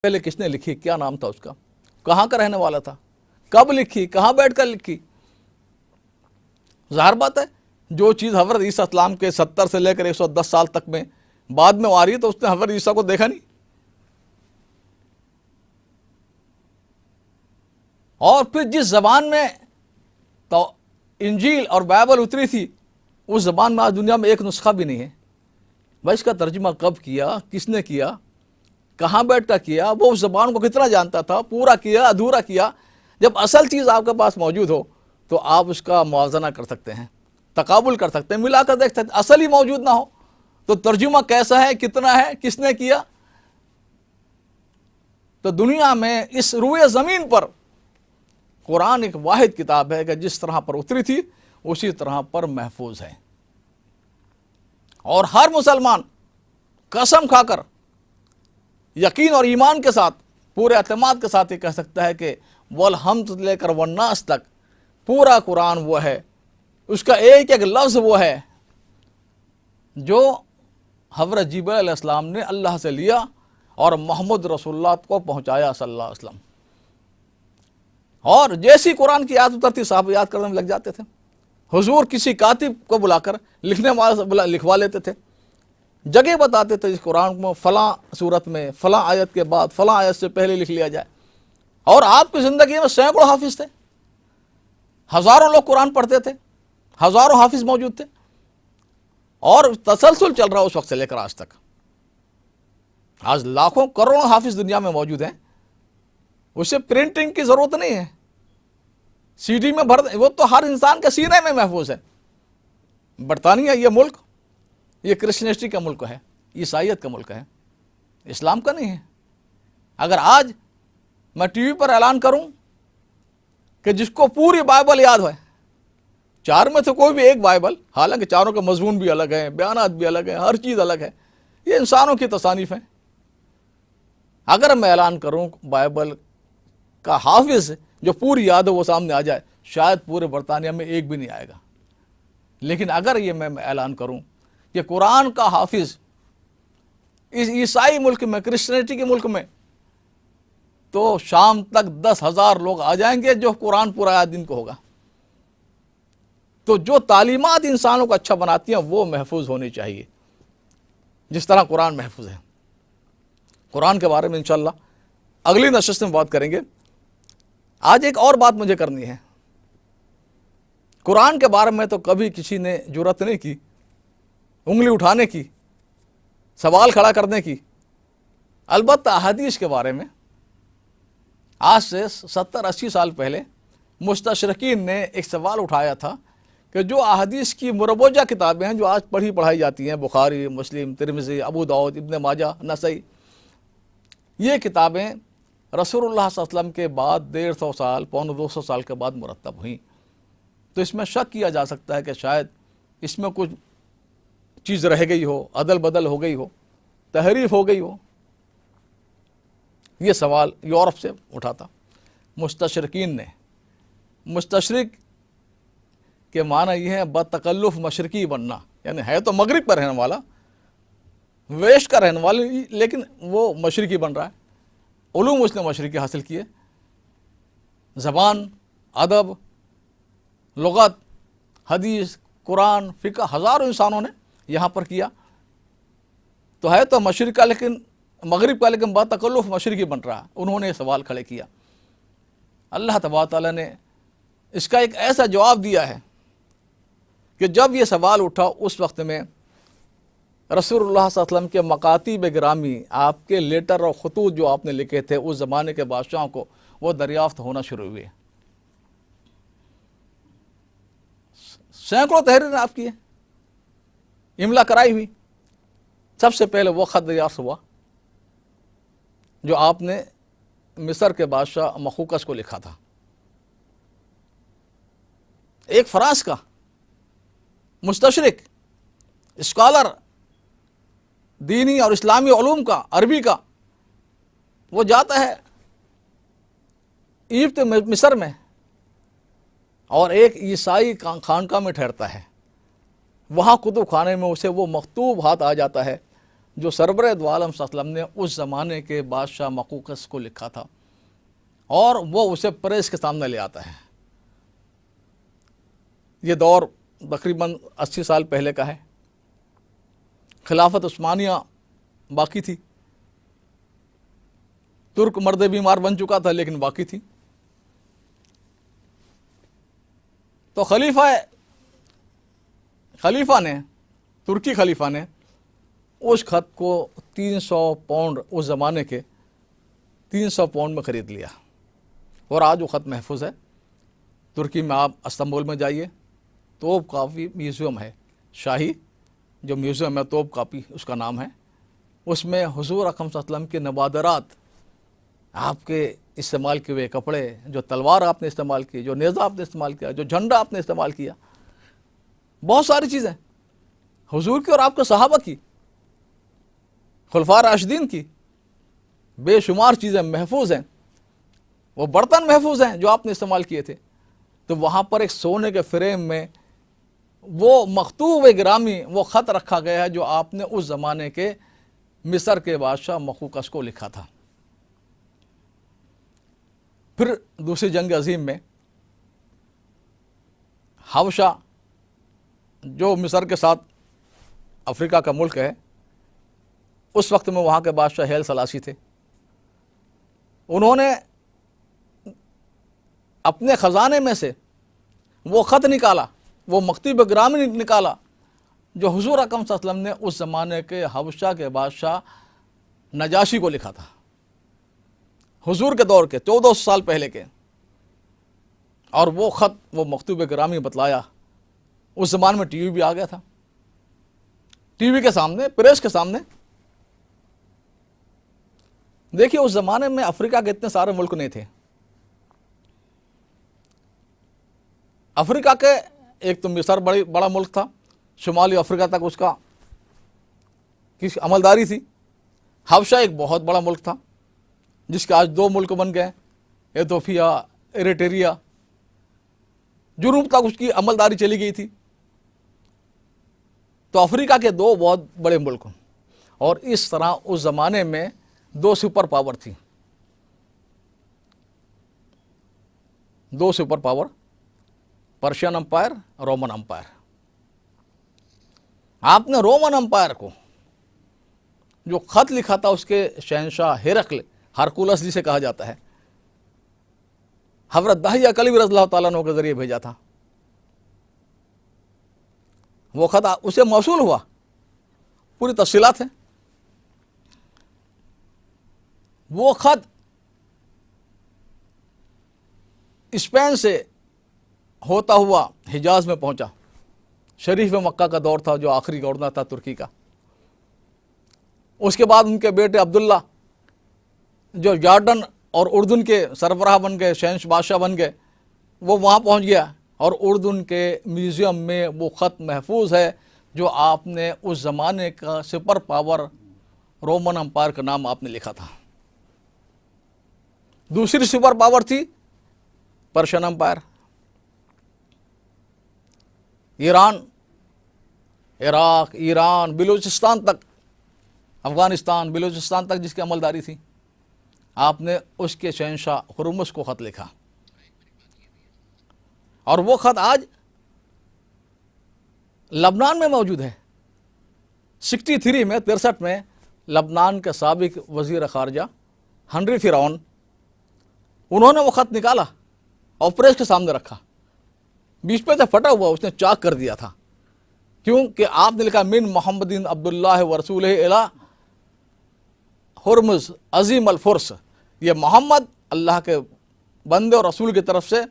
پہلے کس نے لکھی، کیا نام تھا اس کا، کہاں کا رہنے والا تھا، کب لکھی، کہاں بیٹھ کر لکھی؟ ظاہر بات ہے جو چیز حضرت عیسیٰ السلام کے 70 سے لے کر 110 سال تک میں بعد میں آ رہی ہے تو اس نے حضرت عیسیٰ کو دیکھا نہیں. اور پھر جس زبان میں تو انجیل اور بائبل اتری تھی اس زبان میں آج دنیا میں ایک نسخہ بھی نہیں ہے. بھائی اس کا ترجمہ کب کیا، کس نے کیا، کہاں بیٹھ کر کیا، وہ اس زبان کو کتنا جانتا تھا، پورا کیا، ادھورا کیا؟ جب اصل چیز آپ کے پاس موجود ہو تو آپ اس کا موازنہ کر سکتے ہیں، تقابل کر سکتے ہیں، ملا کر دیکھ سکتے ہیں. اصل ہی موجود نہ ہو تو ترجمہ کیسا ہے، کتنا ہے، کس نے کیا؟ تو دنیا میں اس روئے زمین پر قرآن ایک واحد کتاب ہے کہ جس طرح پر اتری تھی اسی طرح پر محفوظ ہے. اور ہر مسلمان قسم کھا کر یقین اور ایمان کے ساتھ پورے اعتماد کے ساتھ یہ کہہ سکتا ہے کہ والحمد سے لے کر والناس تک پورا قرآن وہ ہے، اس کا ایک ایک لفظ وہ ہے جو حضرت جبرائیل علیہ السلام نے اللہ سے لیا اور محمد رسول اللہ کو پہنچایا صلی اللہ علیہ وسلم. اور جیسی قرآن کی آیت اترتی صاحب یاد کرنے میں لگ جاتے تھے. حضور کسی کاتب کو بلا کر لکھنے والے سے لکھوا لیتے تھے، جگہ بتاتے تھے اس قرآن کو فلاں صورت میں فلاں آیت کے بعد فلاں آیت سے پہلے لکھ لیا جائے. اور آپ کی زندگی میں سینکڑوں حافظ تھے، ہزاروں لوگ قرآن پڑھتے تھے، ہزاروں حافظ موجود تھے، اور تسلسل چل رہا اس وقت سے لے کر آج تک. آج لاکھوں کروڑوں حافظ دنیا میں موجود ہیں، اسے پرنٹنگ کی ضرورت نہیں ہے، سی ڈی میں بھر، وہ تو ہر انسان کے سینے میں محفوظ ہے. برطانیہ یہ ملک یہ کرسچینسٹی کا ملک ہے، عیسائیت کا ملک ہے، اسلام کا نہیں ہے. اگر آج میں ٹی وی پر اعلان کروں کہ جس کو پوری بائبل یاد ہے، چار میں سے کوئی بھی ایک بائبل، حالانکہ چاروں کا مضمون بھی الگ ہے، بیانات بھی الگ ہیں، ہر چیز الگ ہے، یہ انسانوں کی تصانیف ہیں. اگر میں اعلان کروں بائبل کا حافظ جو پوری یاد ہو وہ سامنے آ جائے، شاید پورے برطانیہ میں ایک بھی نہیں آئے گا. لیکن اگر یہ میں اعلان کروں کہ قرآن کا حافظ اس عیسائی ملک میں، کرسچینٹی کے ملک میں، تو شام تک 10,000 لوگ آ جائیں گے جو قرآن پورا یاد ان کو ہوگا. تو جو تعلیمات انسانوں کو اچھا بناتی ہیں وہ محفوظ ہونی چاہیے جس طرح قرآن محفوظ ہے. قرآن کے بارے میں انشاءاللہ اگلی نشست میں بات کریں گے. آج ایک اور بات مجھے کرنی ہے. قرآن کے بارے میں تو کبھی کسی نے جرأت نہیں کی انگلی اٹھانے کی، سوال کھڑا کرنے کی. البتہ احادیث کے بارے میں آج سے 70-80 سال پہلے مستشرقین نے ایک سوال اٹھایا تھا کہ جو احادیث کی مروجہ کتابیں ہیں جو آج پڑھائی جاتی ہیں، بخاری، مسلم، ترمذی، ابو داؤد، ابن ماجہ، نسائی، یہ کتابیں رسول اللہ صلی اللہ علیہ وسلم کے بعد 150 سال، 200 سال کے بعد مرتب ہوئیں. تو اس میں شک کیا جا سکتا ہے کہ شاید اس میں کچھ چیز رہ گئی ہو، عدل بدل ہو گئی ہو، تحریف ہو گئی ہو. یہ سوال یورپ سے اٹھا تھا مستشرقین نے. مستشرق کے معنی یہ ہے بتکلف مشرقی بننا، یعنی ہے تو مغرب کا رہنے والا، ویسٹ کا رہنے والا، لیکن وہ مشرقی بن رہا ہے. علوم اس نے مشرقی حاصل کیے، زبان، ادب، لغت، حدیث، قرآن، فقہ، ہزاروں انسانوں نے یہاں پر کیا. تو ہے تو مشرق کا لیکن مغرب کا، لیکن بتکلف مشرقی بن رہا ہے. انہوں نے یہ سوال کھڑے کیا. اللہ تبارک تعالیٰ نے اس کا ایک ایسا جواب دیا ہے کہ جب یہ سوال اٹھا اس وقت میں رسول اللہ صلی اللہ علیہ وسلم کے مکاتیب گرامی، آپ کے لیٹر اور خطوط جو آپ نے لکھے تھے اس زمانے کے بادشاہوں کو، وہ دریافت ہونا شروع ہوئے. سینکڑوں تحریریں آپ کی ہیں، املا کرائی ہوئی. سب سے پہلے وہ خط دریافت ہوا جو آپ نے مصر کے بادشاہ مخوقس کو لکھا تھا. ایک فرانس کا مستشرق، اسکالر، دینی اور اسلامی علوم کا، عربی کا، وہ جاتا ہے ایجپٹ مصر میں اور ایک عیسائی خانقاہ میں ٹھہرتا ہے. وہاں کتب خانے میں اسے وہ مکتوب ہاتھ آ جاتا ہے جو سربراہ دو عالم صلی اللہ علیہ وسلم نے اس زمانے کے بادشاہ مقوقس کو لکھا تھا، اور وہ اسے پریس کے سامنے لے آتا ہے۔ یہ دور تقریباً 80 سال پہلے کا ہے۔ خلافت عثمانیہ باقی تھی، ترک مرد بیمار بن چکا تھا لیکن باقی تھی۔ تو خلیفہ نے، ترکی خلیفہ نے اس خط کو 300 پاؤنڈ، اس زمانے کے 300 پاؤنڈ میں خرید لیا، اور آج وہ خط محفوظ ہے۔ ترکی میں آپ استنبول میں جائیے، توپ کاپی میوزیم ہے، شاہی جو میوزیم ہے توپ کاپی اس کا نام ہے، اس میں حضور اکرم صلی اللہ علیہ وسلم کے نوادرات، آپ کے استعمال کیے ہوئے کپڑے، جو تلوار آپ نے استعمال کی، جو نیزہ آپ نے استعمال کیا، جو جھنڈا آپ نے استعمال کیا، بہت ساری چیزیں حضور کی اور آپ کے صحابہ کی، خلفاء راشدین کی، بے شمار چیزیں محفوظ ہیں۔ وہ برتن محفوظ ہیں جو آپ نے استعمال کیے تھے۔ تو وہاں پر ایک سونے کے فریم میں وہ مکتوب گرامی، وہ خط رکھا گیا ہے جو آپ نے اس زمانے کے مصر کے بادشاہ مقوقس کو لکھا تھا۔ پھر دوسری جنگ عظیم میں حبشہ، جو مصر کے ساتھ افریقہ کا ملک ہے، اس وقت میں وہاں کے بادشاہ ہیل سلاسی تھے۔ انہوں نے اپنے خزانے میں سے وہ خط نکالا، وہ مکتوب گرامی نکالا جو حضور اکرم صلی اللہ علیہ وسلم نے اس زمانے کے حبشہ کے بادشاہ نجاشی کو لکھا تھا، حضور کے دور کے 1400 سال پہلے کے۔ اور وہ خط، وہ مکتوب گرامی بتلایا، اس زمانے میں ٹی وی بھی آ گیا تھا، ٹی وی کے سامنے، پریس کے سامنے۔ دیکھیے اس زمانے میں افریقہ کے اتنے سارے ملک نہیں تھے۔ افریقہ کے ایک تو مصر بڑا ملک تھا، شمالی افریقہ تک اس کا کس عملداری تھی۔ حبشہ ایک بہت بڑا ملک تھا جس کے آج 2 ملک بن گئے، ایتھوپیا، ایریٹریا، جنوب تک اس کی عملداری چلی گئی تھی۔ تو افریقہ کے 2 بہت بڑے ملک، اور اس طرح اس زمانے میں 2 سپر پاور تھی، 2 super power, Persian empire, Roman empire. آپ نے رومن امپائر کو جو خط لکھا تھا اس کے شہنشاہ ہرقل، ہرکولس جسے کہا جاتا ہے، حضرت داہیہ کلیب رضی اللہ تعالیٰ عنہ کے ذریعے بھیجا تھا۔ وہ خط اسے موصول ہوا، پوری تفصیلات ہیں۔ وہ خط اسپین سے ہوتا ہوا حجاز میں پہنچا۔ شریف مکہ کا دور تھا جو آخری دور تھا ترکی کا۔ اس کے بعد ان کے بیٹے عبداللہ جو جارڈن اور اردن کے سربراہ بن گئے، بادشاہ بن گئے، وہ وہاں پہنچ گیا، اور اردن کے میوزیم میں وہ خط محفوظ ہے جو آپ نے اس زمانے کا سپر پاور رومن امپائر کا نام آپ نے لکھا تھا۔ دوسری سپر پاور تھی پرشین امپائر۔ ایران، عراق، ایران، بلوچستان تک، افغانستان، بلوچستان تک جس کی عملداری تھی، آپ نے اس کے شہنشاہ ہرمز کو خط لکھا۔ اور وہ خط آج لبنان میں موجود ہے۔ 63 میں 63 میں لبنان کے سابق وزیر خارجہ ہنری فرعون، انہوں نے وہ خط نکالا اور پریس کے سامنے رکھا، بیچ پہ سے پھٹا ہوا، اس نے چاک کر دیا تھا، کیونکہ آپ نے لکھا من محمد عبداللہ ورسولہ الی ہرمز عظیم الفرس، یہ محمد اللہ کے بندے اور رسول کی طرف سے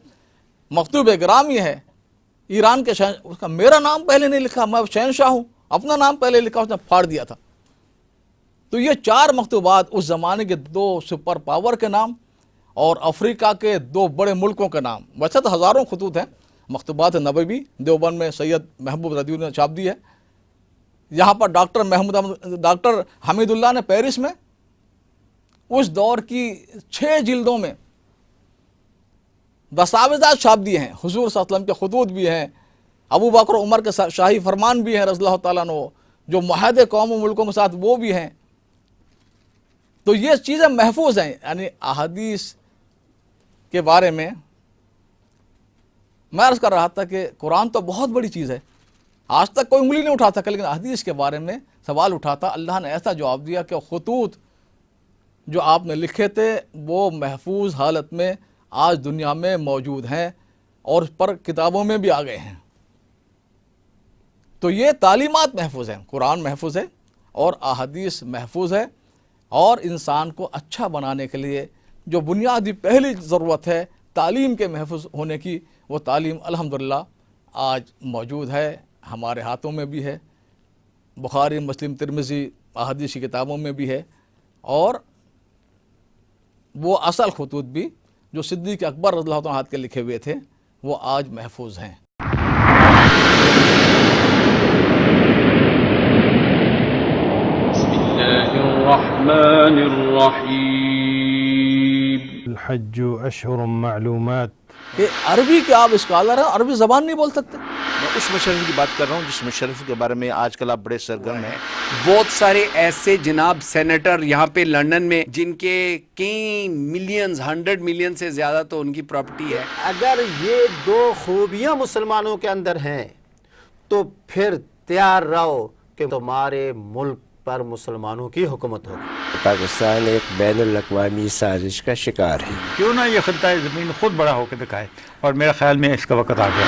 مکتوب گرامی ہے ایران کے شہنشاہ۔ اس کا میرا نام پہلے نہیں لکھا، میں شہنشاہ ہوں، اپنا نام پہلے لکھا، اس نے پھاڑ دیا تھا۔ تو یہ 4 مکتوبات اس زمانے کے 2 سپر پاور کے نام اور افریقہ کے 2 بڑے ملکوں کے نام۔ ویسے تو ہزاروں خطوط ہیں، مکتوبات نبوی دیوبند میں سید محبوب رضی نے چھاپ دی ہے، یہاں پر ڈاکٹر حمید اللہ نے پیرس میں اس دور کی 6 جلدوں میں دستاویزات چھاپ دیے ہیں۔ حضور صلی اللہ علیہ وسلم کے خطوط بھی ہیں، ابو بکر عمر کے شاہی فرمان بھی ہیں رضی اللہ تعالیٰ عنہ، جو معاہدے قوم و ملکوں کے ساتھ وہ بھی ہیں. تو یہ چیزیں محفوظ ہیں. یعنی احادیث کے بارے میں میں عرض کر رہا تھا کہ قرآن تو بہت بڑی چیز ہے, آج تک کوئی انگلی نہیں اٹھا سکا, لیکن حدیث کے بارے میں سوال اٹھاتا, اللہ نے ایسا جواب دیا کہ خطوط جو آپ نے لکھے تھے وہ محفوظ حالت میں آج دنیا میں موجود ہیں اور اس پر کتابوں میں بھی آ گئے ہیں. تو یہ تعلیمات محفوظ ہیں, قرآن محفوظ ہے اور احادیث محفوظ ہے, اور انسان کو اچھا بنانے کے لیے جو بنیادی پہلی ضرورت ہے تعلیم کے محفوظ ہونے کی, وہ تعلیم الحمدللہ آج موجود ہے, ہمارے ہاتھوں میں بھی ہے, بخاری مسلم ترمذی احادیث کی کتابوں میں بھی ہے, اور وہ اصل خطوط بھی جو صدیق اکبر رضی اللہ عنہ کے لکھے ہوئے تھے وہ آج محفوظ ہیں. بسم اللہ الرحمن الرحیم. الحج اشہر معلومات. کہ عربی کے آپ اسکالر ہیں, عربی زبان نہیں بول سکتے. میں اس مشرف کی بات کر رہا ہوں جس مشرف کے بارے میں آج کل آپ بڑے سرگرم ہیں. بہت سارے ایسے جناب سینیٹر یہاں پہ لندن میں جن کے کئی ملینز 100 ملین سے زیادہ تو ان کی پراپرٹی ہے. اگر یہ دو خوبیاں مسلمانوں کے اندر ہیں تو پھر تیار رہو کہ تمہارے ملک پر مسلمانوں کی حکومت ہوگی. پاکستان ایک بین الاقوامی سازش کا شکار ہے. کیوں نہ یہ خطہ زمین خود بڑا ہو کے دکھائے, اور میرا خیال میں اس کا وقت آ گیا.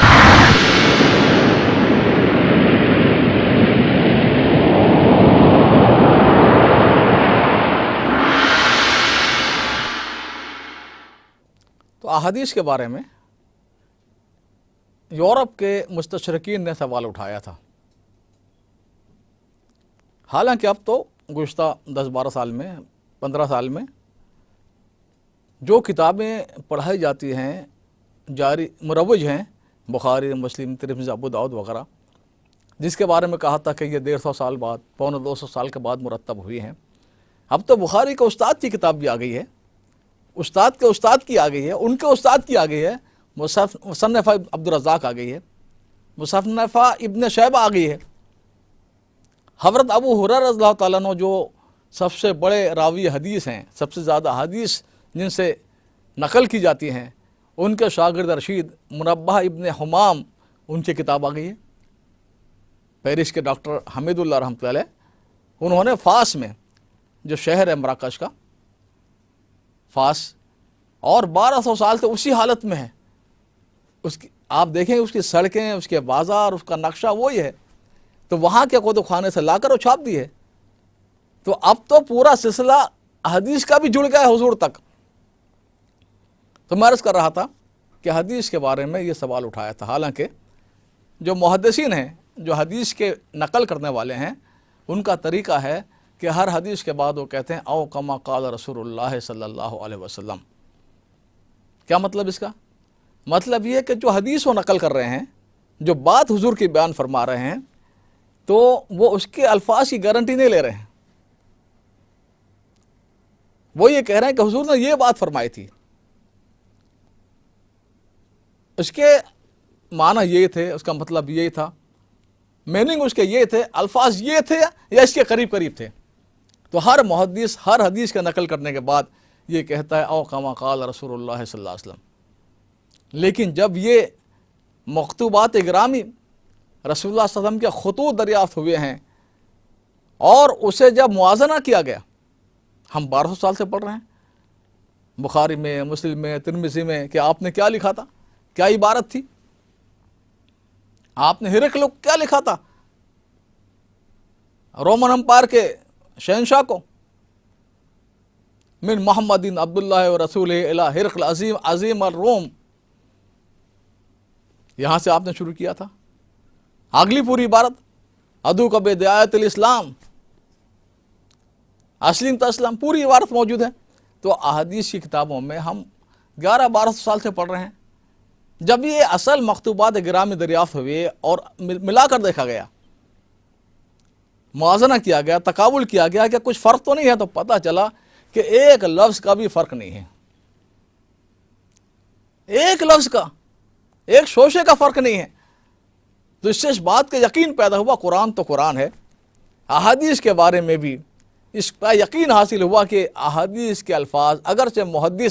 تو احادیث کے بارے میں یورپ کے مستشرقین نے سوال اٹھایا تھا. حالانکہ اب تو گزشتہ 10-12 سال میں 15 سال میں جو کتابیں پڑھائی جاتی ہیں جاری مروج ہیں, بخاری مسلم ترمذی ابو داؤد وغیرہ, جس کے بارے میں کہا تھا کہ یہ 150 سال بعد 250 سال کے بعد مرتب ہوئی ہیں. اب تو بخاری کے استاد کی کتاب بھی آ گئی ہے, استاد کے استاد کی آ گئی ہے, ان کے استاد کی آ گئی ہے, مصنفہ عبدالرزاق آ گئی ہے, مصنفہ ابن شیبہ آ گئی ہے. حضرت ابو ہریرہ رضی اللہ تعالیٰ عنہ جو سب سے بڑے راوی حدیث ہیں, سب سے زیادہ حدیث جن سے نقل کی جاتی ہیں, ان کے شاگرد رشید منبہ ابن حمام, ان کی کتاب آ گئی ہے. پیرس کے ڈاکٹر حمید اللہ رحمۃ اللہ علیہ, انہوں نے فاس میں جو شہر ہے مراکش کا, فاس, اور 1200 سال سے اسی حالت میں ہے. اس کی آپ دیکھیں اس کی سڑکیں, اس کے بازار, اس کا نقشہ وہی ہے. تو وہاں کے کتب خانے سے لا کر وہ چھاپ دی ہے. تو اب تو پورا سلسلہ حدیث کا بھی جڑ گیا ہے حضور تک. تو میں عرض کر رہا تھا کہ حدیث کے بارے میں یہ سوال اٹھایا تھا. حالانکہ جو محدثین ہیں, جو حدیث کے نقل کرنے والے ہیں, ان کا طریقہ ہے کہ ہر حدیث کے بعد وہ کہتے ہیں او کما قال رسول اللہ صلی اللہ علیہ وسلم. کیا مطلب اس کا؟ مطلب یہ کہ جو حدیث وہ نقل کر رہے ہیں, جو بات حضور کی بیان فرما رہے ہیں, تو وہ اس کے الفاظ کی گارنٹی نہیں لے رہے ہیں. وہ یہ کہہ رہے ہیں کہ حضور نے یہ بات فرمائی تھی. اس کے معنی یہ تھے, اس کا مطلب یہ تھا, میننگ اس کے یہ تھے, الفاظ یہ تھے یا اس کے قریب قریب تھے. تو ہر محدث ہر حدیث کا نقل کرنے کے بعد یہ کہتا ہے او کما قال رسول اللہ صلی اللہ علیہ وسلم. لیکن جب یہ مکتوبات گرامی رسول اللہ صلی اللہ علیہ وسلم کے خطوط دریافت ہوئے ہیں, اور اسے جب موازنہ کیا گیا, ہم 1200 سال سے پڑھ رہے ہیں بخاری میں, مسلم میں, ترمذی میں, کہ آپ نے کیا لکھا تھا, کیا عبارت تھی, آپ نے ہرقل کیا لکھا تھا رومن امپائر کے شہنشاہ کو, من محمد عبداللہ و رسول الی ہرقل عظیم عظیم الروم, یہاں سے آپ نے شروع کیا تھا. اگلی پوری عبارت ادو کا بے دعایت الاسلام اسلم تسلم, پوری عبارت موجود ہے. تو احادیث کی کتابوں میں ہم 1100-1200 سال سے پڑھ رہے ہیں. جب یہ اصل مکتوبات گرامی دریافت ہوئے اور ملا کر دیکھا گیا, موازنہ کیا گیا, تقابل کیا گیا کہ کچھ فرق تو نہیں ہے, تو پتہ چلا کہ ایک لفظ کا بھی فرق نہیں ہے. ایک لفظ کا, ایک شوشے کا فرق نہیں ہے. تو اس سے اس بات کا یقین پیدا ہوا قرآن تو قرآن ہے, احادیث کے بارے میں بھی اس کا یقین حاصل ہوا کہ احادیث کے الفاظ اگرچہ محدث